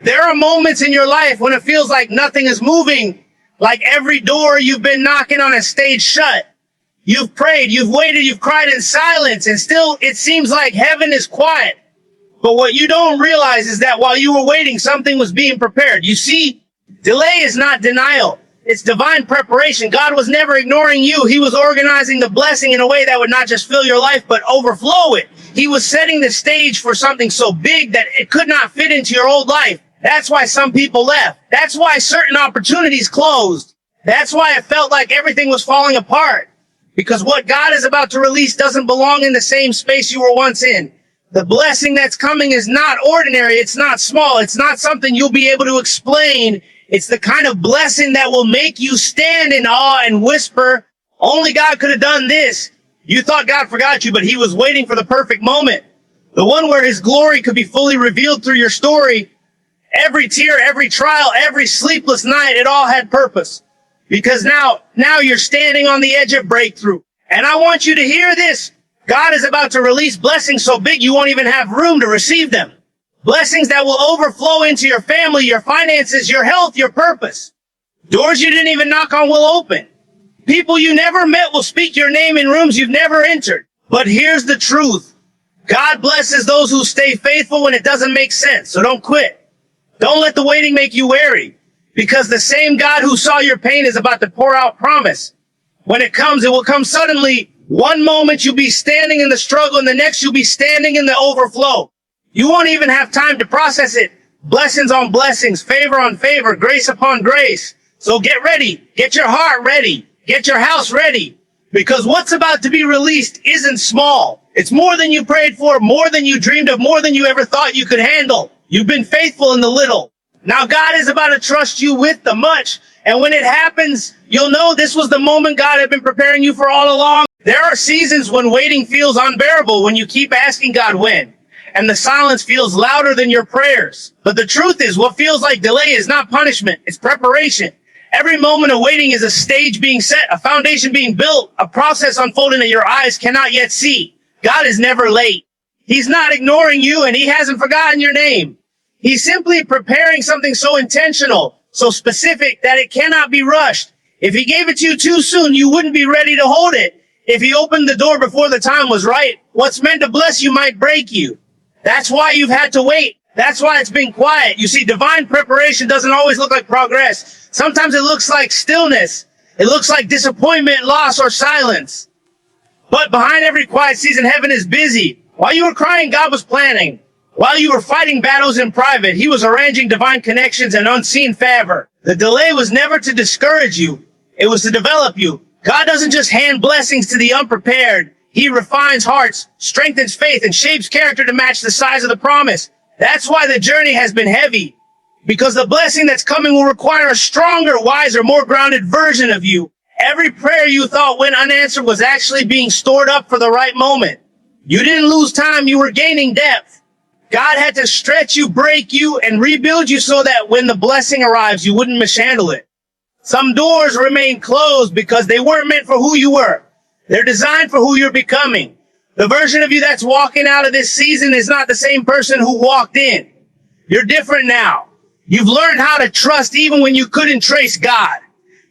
There are moments in your life when it feels like nothing is moving, like every door you've been knocking on has stayed shut. You've prayed, you've waited, you've cried in silence, and still it seems like heaven is quiet. But what you don't realize is that while you were waiting, something was being prepared. You see, delay is not denial. It's divine preparation. God was never ignoring you. He was organizing the blessing in a way that would not just fill your life, but overflow it. He was setting the stage for something so big that it could not fit into your old life. That's why some people left. That's why certain opportunities closed. That's why it felt like everything was falling apart. Because what God is about to release doesn't belong in the same space you were once in. The blessing that's coming is not ordinary. It's not small. It's not something you'll be able to explain. It's the kind of blessing that will make you stand in awe and whisper, only God could have done this. You thought God forgot you, but he was waiting for the perfect moment. The one where his glory could be fully revealed through your story. Every tear, every trial, every sleepless night, it all had purpose. Because now you're standing on the edge of breakthrough. And I want you to hear this. God is about to release blessings so big you won't even have room to receive them. Blessings that will overflow into your family, your finances, your health, your purpose. Doors you didn't even knock on will open. People you never met will speak your name in rooms you've never entered. But here's the truth. God blesses those who stay faithful when it doesn't make sense. So don't quit. Don't let the waiting make you wary. Because the same God who saw your pain is about to pour out promise. When it comes, it will come suddenly. One moment you'll be standing in the struggle, and the next you'll be standing in the overflow. You won't even have time to process it. Blessings on blessings, favor on favor, grace upon grace. So get ready. Get your heart ready. Get your house ready. Because what's about to be released isn't small. It's more than you prayed for, more than you dreamed of, more than you ever thought you could handle. You've been faithful in the little. Now God is about to trust you with the much. And when it happens, you'll know this was the moment God had been preparing you for all along. There are seasons when waiting feels unbearable, when you keep asking God when, and the silence feels louder than your prayers. But the truth is, what feels like delay is not punishment, it's preparation. Every moment of waiting is a stage being set, a foundation being built, a process unfolding that your eyes cannot yet see. God is never late. He's not ignoring you, and he hasn't forgotten your name. He's simply preparing something so intentional, so specific that it cannot be rushed. If he gave it to you too soon, you wouldn't be ready to hold it. If he opened the door before the time was right, what's meant to bless you might break you. That's why you've had to wait. That's why it's been quiet. You see, divine preparation doesn't always look like progress. Sometimes it looks like stillness. It looks like disappointment, loss, or silence. But behind every quiet season, heaven is busy. While you were crying, God was planning. While you were fighting battles in private, he was arranging divine connections and unseen favor. The delay was never to discourage you. It was to develop you. God doesn't just hand blessings to the unprepared. He refines hearts, strengthens faith, and shapes character to match the size of the promise. That's why the journey has been heavy. Because the blessing that's coming will require a stronger, wiser, more grounded version of you. Every prayer you thought went unanswered was actually being stored up for the right moment. You didn't lose time, you were gaining depth. God had to stretch you, break you, and rebuild you so that when the blessing arrives, you wouldn't mishandle it. Some doors remain closed because they weren't meant for who you were. They're designed for who you're becoming. The version of you that's walking out of this season is not the same person who walked in. You're different now. You've learned how to trust even when you couldn't trace God.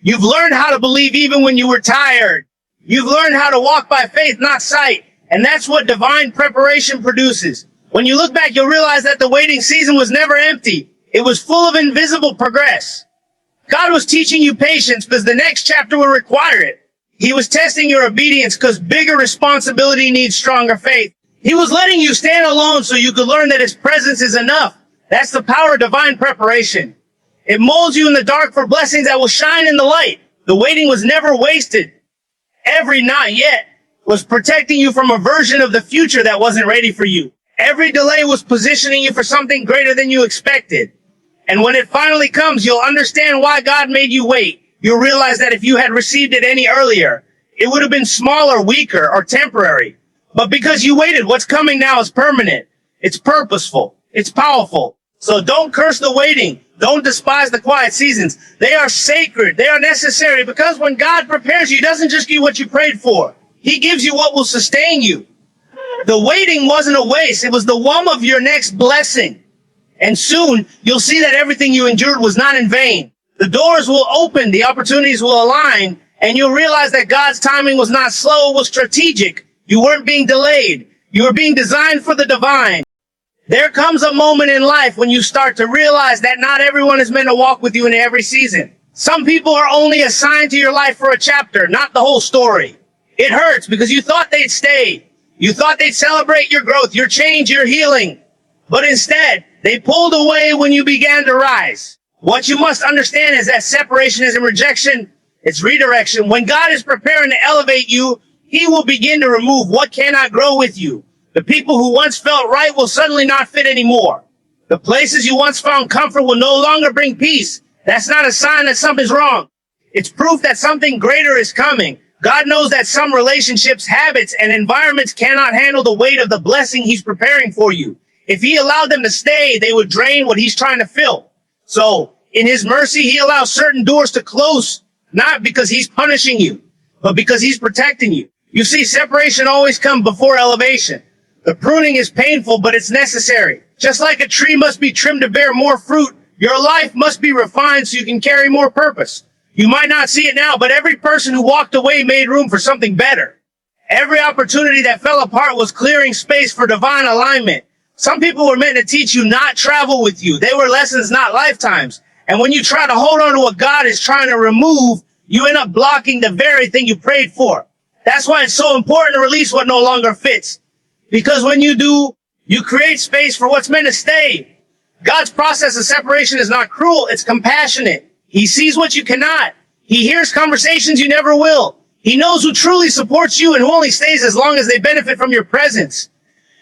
You've learned how to believe even when you were tired. You've learned how to walk by faith, not sight. And that's what divine preparation produces. When you look back, you'll realize that the waiting season was never empty. It was full of invisible progress. God was teaching you patience because the next chapter will require it. He was testing your obedience because bigger responsibility needs stronger faith. He was letting you stand alone so you could learn that his presence is enough. That's the power of divine preparation. It molds you in the dark for blessings that will shine in the light. The waiting was never wasted. Every not yet was protecting you from a version of the future that wasn't ready for you. Every delay was positioning you for something greater than you expected. And when it finally comes, you'll understand why God made you wait. You'll realize that if you had received it any earlier, it would have been smaller, weaker, or temporary. But because you waited, what's coming now is permanent. It's purposeful. It's powerful. So don't curse the waiting. Don't despise the quiet seasons. They are sacred. They are necessary because when God prepares you, he doesn't just give you what you prayed for. He gives you what will sustain you. The waiting wasn't a waste. It was the womb of your next blessing. And soon, you'll see that everything you endured was not in vain. The doors will open, the opportunities will align, and you'll realize that God's timing was not slow, it was strategic. You weren't being delayed. You were being designed for the divine. There comes a moment in life when you start to realize that not everyone is meant to walk with you in every season. Some people are only assigned to your life for a chapter, not the whole story. It hurts because you thought they'd stay. You thought they'd celebrate your growth, your change, your healing. But instead, they pulled away when you began to rise. What you must understand is that separation isn't rejection, it's redirection. When God is preparing to elevate you, He will begin to remove what cannot grow with you. The people who once felt right will suddenly not fit anymore. The places you once found comfort will no longer bring peace. That's not a sign that something's wrong. It's proof that something greater is coming. God knows that some relationships, habits, and environments cannot handle the weight of the blessing He's preparing for you. If He allowed them to stay, they would drain what He's trying to fill. So, in His mercy, He allows certain doors to close, not because He's punishing you, but because He's protecting you. You see, separation always comes before elevation. The pruning is painful, but it's necessary. Just like a tree must be trimmed to bear more fruit, your life must be refined so you can carry more purpose. You might not see it now, but every person who walked away made room for something better. Every opportunity that fell apart was clearing space for divine alignment. Some people were meant to teach you, not travel with you. They were lessons, not lifetimes. And when you try to hold on to what God is trying to remove, you end up blocking the very thing you prayed for. That's why it's so important to release what no longer fits. Because when you do, you create space for what's meant to stay. God's process of separation is not cruel, it's compassionate. He sees what you cannot. He hears conversations you never will. He knows who truly supports you and who only stays as long as they benefit from your presence.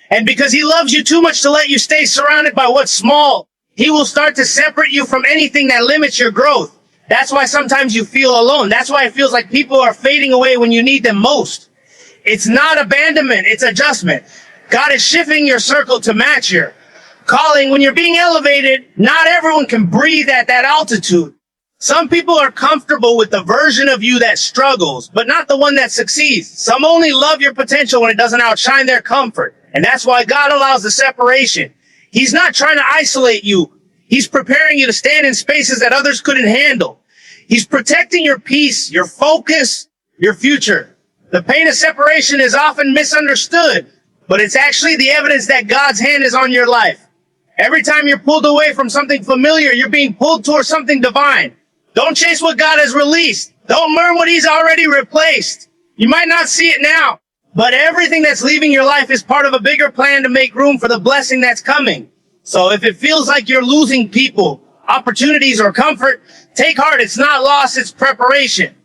And because He loves you too much to let you stay surrounded by what's small, He will start to separate you from anything that limits your growth. That's why sometimes you feel alone. That's why it feels like people are fading away when you need them most. It's not abandonment, it's adjustment. God is shifting your circle to match your calling. When you're being elevated, not everyone can breathe at that altitude. Some people are comfortable with the version of you that struggles, but not the one that succeeds. Some only love your potential when it doesn't outshine their comfort. And that's why God allows the separation. He's not trying to isolate you. He's preparing you to stand in spaces that others couldn't handle. He's protecting your peace, your focus, your future. The pain of separation is often misunderstood, but it's actually the evidence that God's hand is on your life. Every time you're pulled away from something familiar, you're being pulled towards something divine. Don't chase what God has released. Don't learn what He's already replaced. You might not see it now, but everything that's leaving your life is part of a bigger plan to make room for the blessing that's coming. So if it feels like you're losing people, opportunities, or comfort, take heart. It's not loss, it's preparation.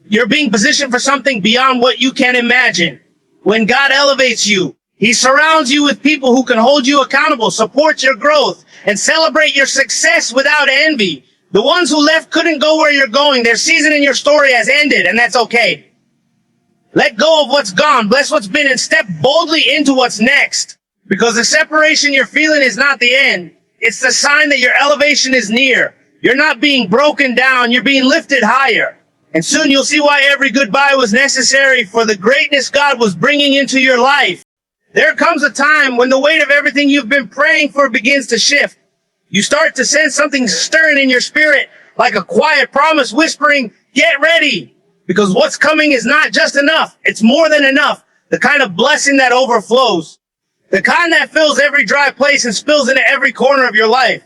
You're being positioned for something beyond what you can imagine. When God elevates you, He surrounds you with people who can hold you accountable, support your growth, and celebrate your success without envy. The ones who left couldn't go where you're going. Their season in your story has ended, and that's okay. Let go of what's gone, bless what's been, and step boldly into what's next. Because the separation you're feeling is not the end. It's the sign that your elevation is near. You're not being broken down, you're being lifted higher. And soon you'll see why every goodbye was necessary for the greatness God was bringing into your life. There comes a time when the weight of everything you've been praying for begins to shift. You start to sense something stirring in your spirit, like a quiet promise whispering, get ready. Because what's coming is not just enough. It's more than enough. The kind of blessing that overflows. The kind that fills every dry place and spills into every corner of your life.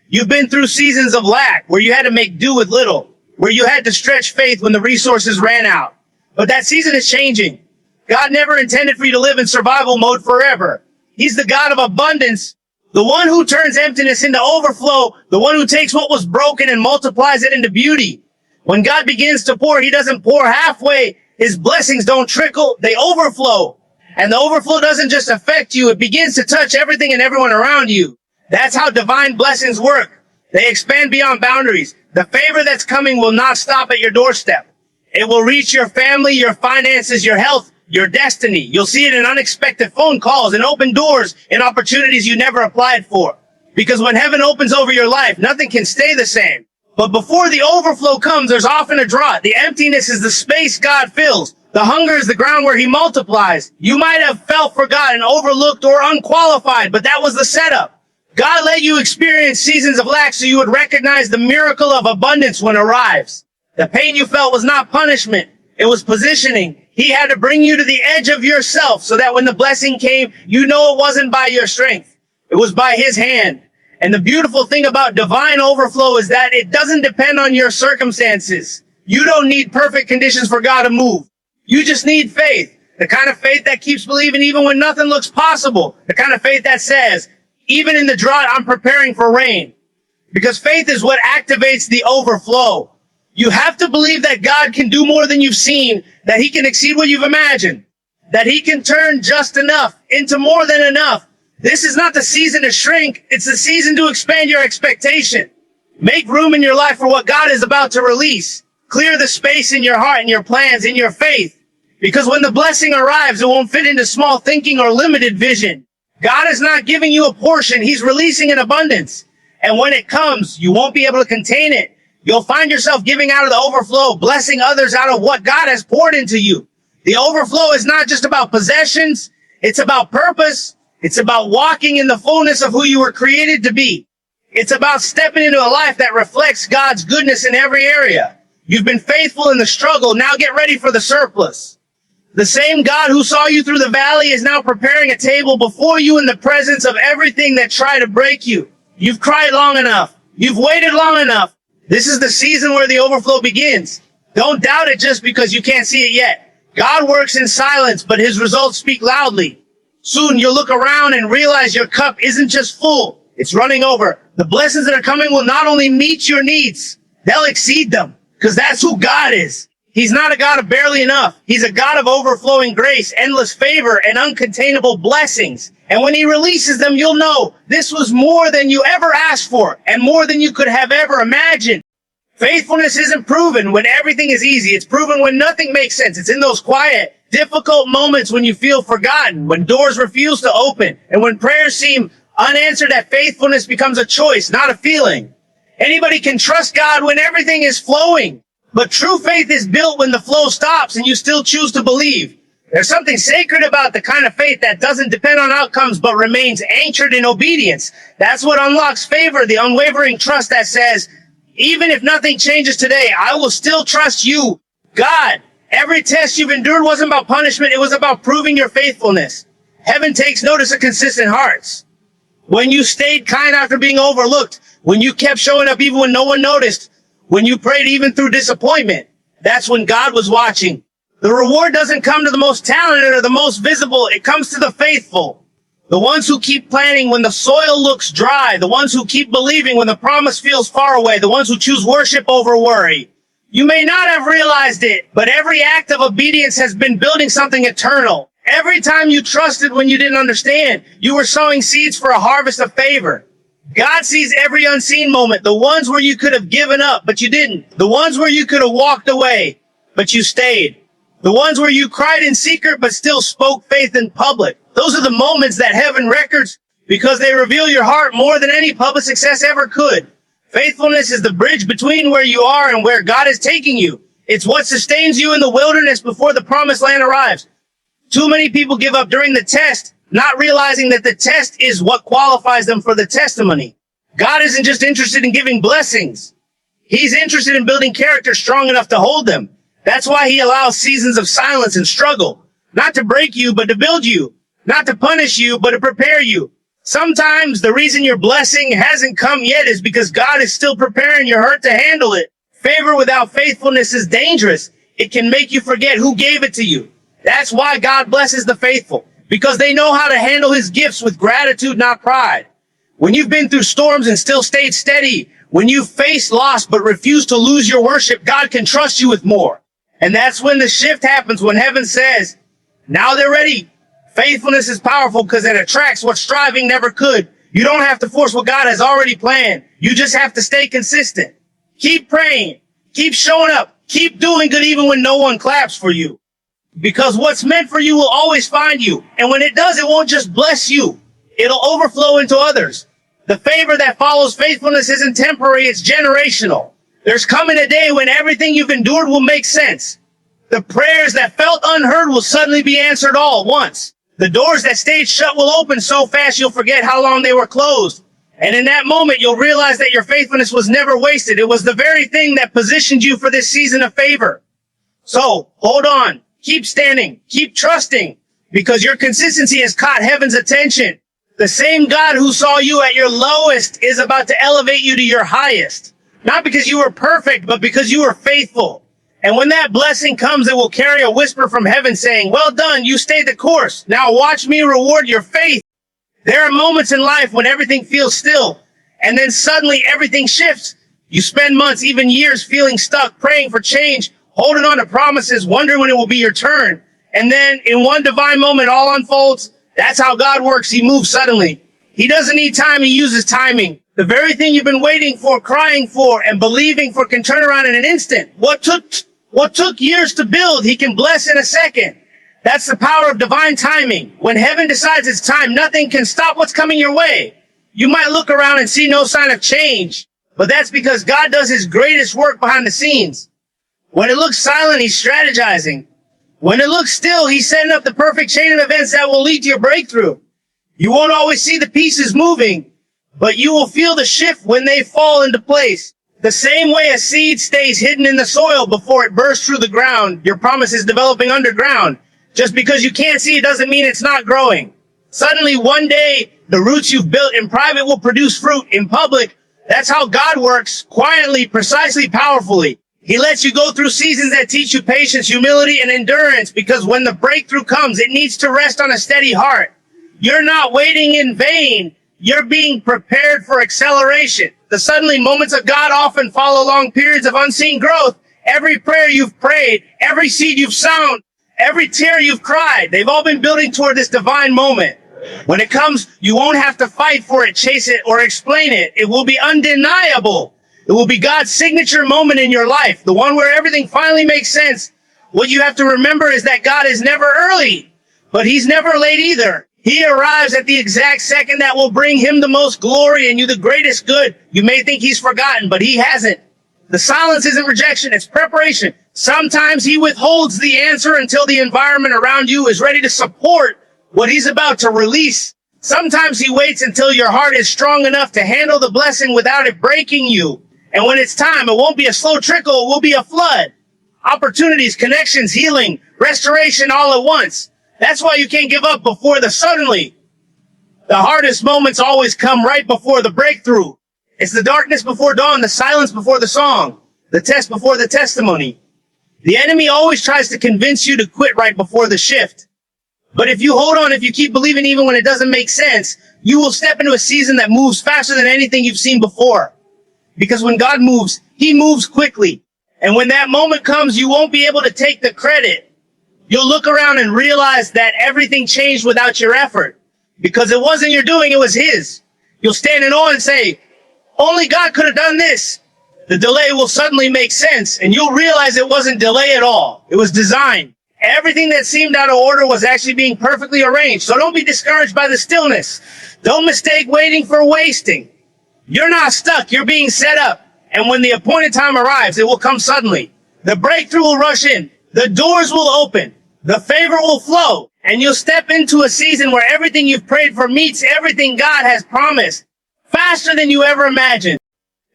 You've been through seasons of lack, where you had to make do with little, where you had to stretch faith when the resources ran out. But that season is changing. God never intended for you to live in survival mode forever. He's the God of abundance, the one who turns emptiness into overflow, the one who takes what was broken and multiplies it into beauty. When God begins to pour, He doesn't pour halfway. His blessings don't trickle, they overflow. And the overflow doesn't just affect you, it begins to touch everything and everyone around you. That's how divine blessings work. They expand beyond boundaries. The favor that's coming will not stop at your doorstep. It will reach your family, your finances, your health, your destiny. You'll see it in unexpected phone calls and open doors and opportunities you never applied for. Because when heaven opens over your life, nothing can stay the same. But before the overflow comes, there's often a drought. The emptiness is the space God fills. The hunger is the ground where He multiplies. You might have felt forgotten, overlooked, or unqualified, but that was the setup. God let you experience seasons of lack so you would recognize the miracle of abundance when it arrives. The pain you felt was not punishment. It was positioning. He had to bring you to the edge of yourself so that when the blessing came, you know it wasn't by your strength. It was by his hand. And the beautiful thing about divine overflow is that it doesn't depend on your circumstances. You don't need perfect conditions for God to move. You just need faith. The kind of faith that keeps believing even when nothing looks possible. The kind of faith that says, even in the drought, I'm preparing for rain. Because faith is what activates the overflow. You have to believe that God can do more than you've seen, that he can exceed what you've imagined, that he can turn just enough into more than enough. This is not the season to shrink. It's the season to expand your expectation. Make room in your life for what God is about to release. Clear the space in your heart, in your plans, in your faith. Because when the blessing arrives, it won't fit into small thinking or limited vision. God is not giving you a portion. He's releasing an abundance. And when it comes, you won't be able to contain it. You'll find yourself giving out of the overflow, blessing others out of what God has poured into you. The overflow is not just about possessions. It's about purpose. It's about walking in the fullness of who you were created to be. It's about stepping into a life that reflects God's goodness in every area. You've been faithful in the struggle. Now get ready for the surplus. The same God who saw you through the valley is now preparing a table before you in the presence of everything that tried to break you. You've cried long enough. You've waited long enough. This is the season where the overflow begins. Don't doubt it just because you can't see it yet. God works in silence, but his results speak loudly. Soon you'll look around and realize your cup isn't just full. It's running over. The blessings that are coming will not only meet your needs, they'll exceed them, because that's who God is. He's not a God of barely enough. He's a God of overflowing grace, endless favor, and uncontainable blessings. And when he releases them, you'll know this was more than you ever asked for and more than you could have ever imagined. Faithfulness isn't proven when everything is easy. It's proven when nothing makes sense. It's in those quiet, difficult moments when you feel forgotten, when doors refuse to open, and when prayers seem unanswered, that faithfulness becomes a choice, not a feeling. Anybody can trust God when everything is flowing. But true faith is built when the flow stops and you still choose to believe. There's something sacred about the kind of faith that doesn't depend on outcomes but remains anchored in obedience. That's what unlocks favor, the unwavering trust that says, even if nothing changes today, I will still trust you, God. Every test you've endured wasn't about punishment. It was about proving your faithfulness. Heaven takes notice of consistent hearts. When you stayed kind after being overlooked, when you kept showing up even when no one noticed, when you prayed even through disappointment, that's when God was watching. The reward doesn't come to the most talented or the most visible. It comes to the faithful. The ones who keep planting when the soil looks dry. The ones who keep believing when the promise feels far away. The ones who choose worship over worry. You may not have realized it, but every act of obedience has been building something eternal. Every time you trusted when you didn't understand, you were sowing seeds for a harvest of favor. God sees every unseen moment, the ones where you could have given up, but you didn't. The ones where you could have walked away, but you stayed. The ones where you cried in secret, but still spoke faith in public. Those are the moments that heaven records because they reveal your heart more than any public success ever could. Faithfulness is the bridge between where you are and where God is taking you. It's what sustains you in the wilderness before the promised land arrives. Too many people give up during the test, not realizing that the test is what qualifies them for the testimony. God isn't just interested in giving blessings. He's interested in building character strong enough to hold them. That's why he allows seasons of silence and struggle. Not to break you, but to build you. Not to punish you, but to prepare you. Sometimes the reason your blessing hasn't come yet is because God is still preparing your hurt to handle it. Favor without faithfulness is dangerous. It can make you forget who gave it to you. That's why God blesses the faithful, because they know how to handle his gifts with gratitude, not pride. When you've been through storms and still stayed steady, when you've faced loss but refused to lose your worship, God can trust you with more. And that's when the shift happens, when heaven says, now they're ready. Faithfulness is powerful because it attracts what striving never could. You don't have to force what God has already planned. You just have to stay consistent. Keep praying. Keep showing up. Keep doing good even when no one claps for you. Because what's meant for you will always find you. And when it does, it won't just bless you. It'll overflow into others. The favor that follows faithfulness isn't temporary, it's generational. There's coming a day when everything you've endured will make sense. The prayers that felt unheard will suddenly be answered all at once. The doors that stayed shut will open so fast you'll forget how long they were closed. And in that moment, you'll realize that your faithfulness was never wasted. It was the very thing that positioned you for this season of favor. So hold on, keep standing, keep trusting, because your consistency has caught heaven's attention. The same God who saw you at your lowest is about to elevate you to your highest. Not because you were perfect, but because you were faithful. And when that blessing comes, it will carry a whisper from heaven saying, well done, you stayed the course. Now watch me reward your faith. There are moments in life when everything feels still, and then suddenly everything shifts. You spend months, even years, feeling stuck, praying for change, holding on to promises, wondering when it will be your turn. And then in one divine moment, all unfolds. That's how God works. He moves suddenly. He doesn't need time. He uses timing. The very thing you've been waiting for, crying for, and believing for can turn around in an instant. What took years to build, he can bless in a second. That's the power of divine timing. When heaven decides it's time, nothing can stop what's coming your way. You might look around and see no sign of change, but that's because God does his greatest work behind the scenes. When it looks silent, he's strategizing. When it looks still, he's setting up the perfect chain of events that will lead to your breakthrough. You won't always see the pieces moving, but you will feel the shift when they fall into place. The same way a seed stays hidden in the soil before it bursts through the ground, your promise is developing underground. Just because you can't see it doesn't mean it's not growing. Suddenly, one day, the roots you've built in private will produce fruit in public. That's how God works, quietly, precisely, powerfully. He lets you go through seasons that teach you patience, humility, and endurance, because when the breakthrough comes, it needs to rest on a steady heart. You're not waiting in vain. You're being prepared for acceleration. The suddenly moments of God often follow long periods of unseen growth. Every prayer you've prayed, every seed you've sown, every tear you've cried, they've all been building toward this divine moment. When it comes, you won't have to fight for it, chase it, or explain it. It will be undeniable. It will be God's signature moment in your life, the one where everything finally makes sense. What you have to remember is that God is never early, but he's never late either. He arrives at the exact second that will bring him the most glory and you the greatest good. You may think he's forgotten, but he hasn't. The silence isn't rejection, it's preparation. Sometimes he withholds the answer until the environment around you is ready to support what he's about to release. Sometimes he waits until your heart is strong enough to handle the blessing without it breaking you. And when it's time, it won't be a slow trickle, it will be a flood. Opportunities, connections, healing, restoration all at once. That's why you can't give up before the suddenly. The hardest moments always come right before the breakthrough. It's the darkness before dawn, the silence before the song, the test before the testimony. The enemy always tries to convince you to quit right before the shift. But if you hold on, if you keep believing even when it doesn't make sense, you will step into a season that moves faster than anything you've seen before. Because when God moves, he moves quickly. And when that moment comes, you won't be able to take the credit. You'll look around and realize that everything changed without your effort. Because it wasn't your doing, it was his. You'll stand in awe and say, only God could have done this. The delay will suddenly make sense, and you'll realize it wasn't delay at all. It was design. Everything that seemed out of order was actually being perfectly arranged. So don't be discouraged by the stillness. Don't mistake waiting for wasting. You're not stuck. You're being set up. And when the appointed time arrives, it will come suddenly. The breakthrough will rush in. The doors will open. The favor will flow. And you'll step into a season where everything you've prayed for meets everything God has promised. Faster than you ever imagined.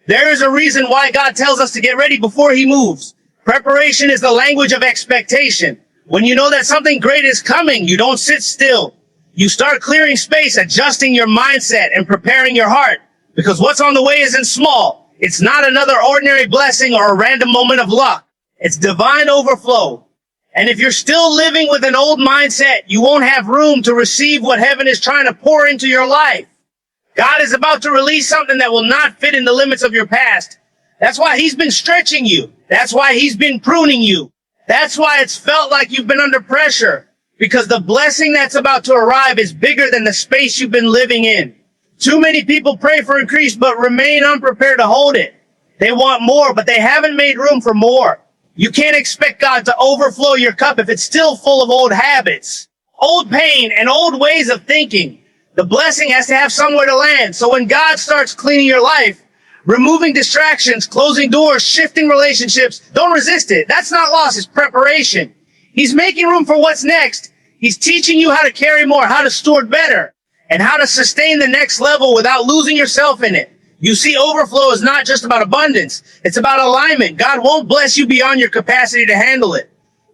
There is a reason why God tells us to get ready before he moves. Preparation is the language of expectation. When you know that something great is coming, you don't sit still. You start clearing space, adjusting your mindset, and preparing your heart. Because what's on the way isn't small. It's not another ordinary blessing or a random moment of luck. It's divine overflow. And if you're still living with an old mindset, you won't have room to receive what heaven is trying to pour into your life. God is about to release something that will not fit in the limits of your past. That's why he's been stretching you. That's why he's been pruning you. That's why it's felt like you've been under pressure. Because the blessing that's about to arrive is bigger than the space you've been living in. Too many people pray for increase but remain unprepared to hold it. They want more, but they haven't made room for more. You can't expect God to overflow your cup if it's still full of old habits, old pain, and old ways of thinking. The blessing has to have somewhere to land. So when God starts cleaning your life, removing distractions, closing doors, shifting relationships, don't resist it. That's not loss, it's preparation. He's making room for what's next. He's teaching you how to carry more, how to steward better. and how to sustain the next level without losing yourself in it. You see, overflow is not just about abundance. It's about alignment. God won't bless you beyond your capacity to handle it.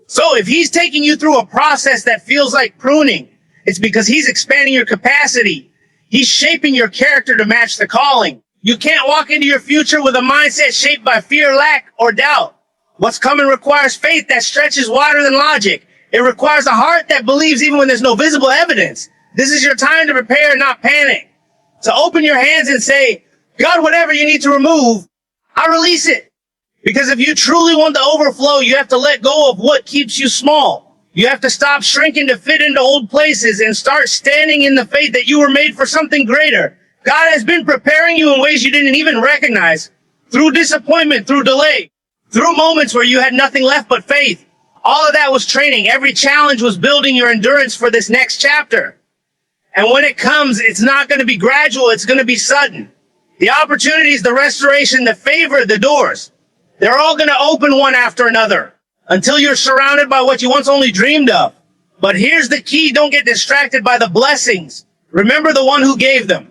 So if he's taking you through a process that feels like pruning, it's because he's expanding your capacity. He's shaping your character to match the calling. You can't walk into your future with a mindset shaped by fear, lack, or doubt. What's coming requires faith that stretches wider than logic. It requires a heart that believes even when there's no visible evidence. This is your time to prepare, not panic. To open your hands and say, God, whatever you need to remove, I release it. Because if you truly want the overflow, you have to let go of what keeps you small. You have to stop shrinking to fit into old places and start standing in the faith that you were made for something greater. God has been preparing you in ways you didn't even recognize. Through disappointment, through delay, through moments where you had nothing left but faith. All of that was training. Every challenge was building your endurance for this next chapter. And when it comes, it's not going to be gradual. It's going to be sudden. The opportunities, the restoration, the favor, the doors, they're all going to open one after another until you're surrounded by what you once only dreamed of. But here's the key. Don't get distracted by the blessings. Remember the one who gave them.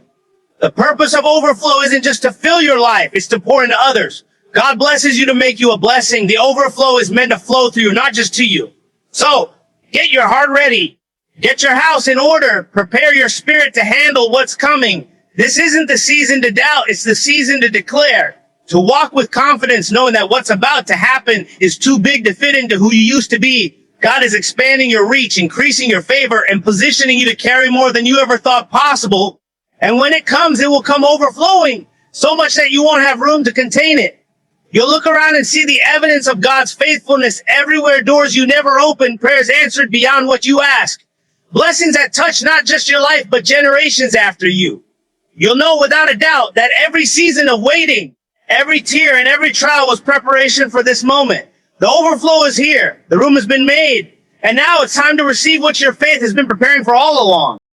The purpose of overflow isn't just to fill your life. It's to pour into others. God blesses you to make you a blessing. The overflow is meant to flow through you, not just to you. So get your heart ready. Get your house in order. Prepare your spirit to handle what's coming. This isn't the season to doubt. It's the season to declare. To walk with confidence, knowing that what's about to happen is too big to fit into who you used to be. God is expanding your reach, increasing your favor, and positioning you to carry more than you ever thought possible. And when it comes, it will come overflowing, so much that you won't have room to contain it. You'll look around and see the evidence of God's faithfulness everywhere, doors you never opened, prayers answered beyond what you ask. Blessings that touch not just your life, but generations after you. You'll know without a doubt that every season of waiting, every tear and every trial was preparation for this moment. The overflow is here. The room has been made. And now it's time to receive what your faith has been preparing for all along.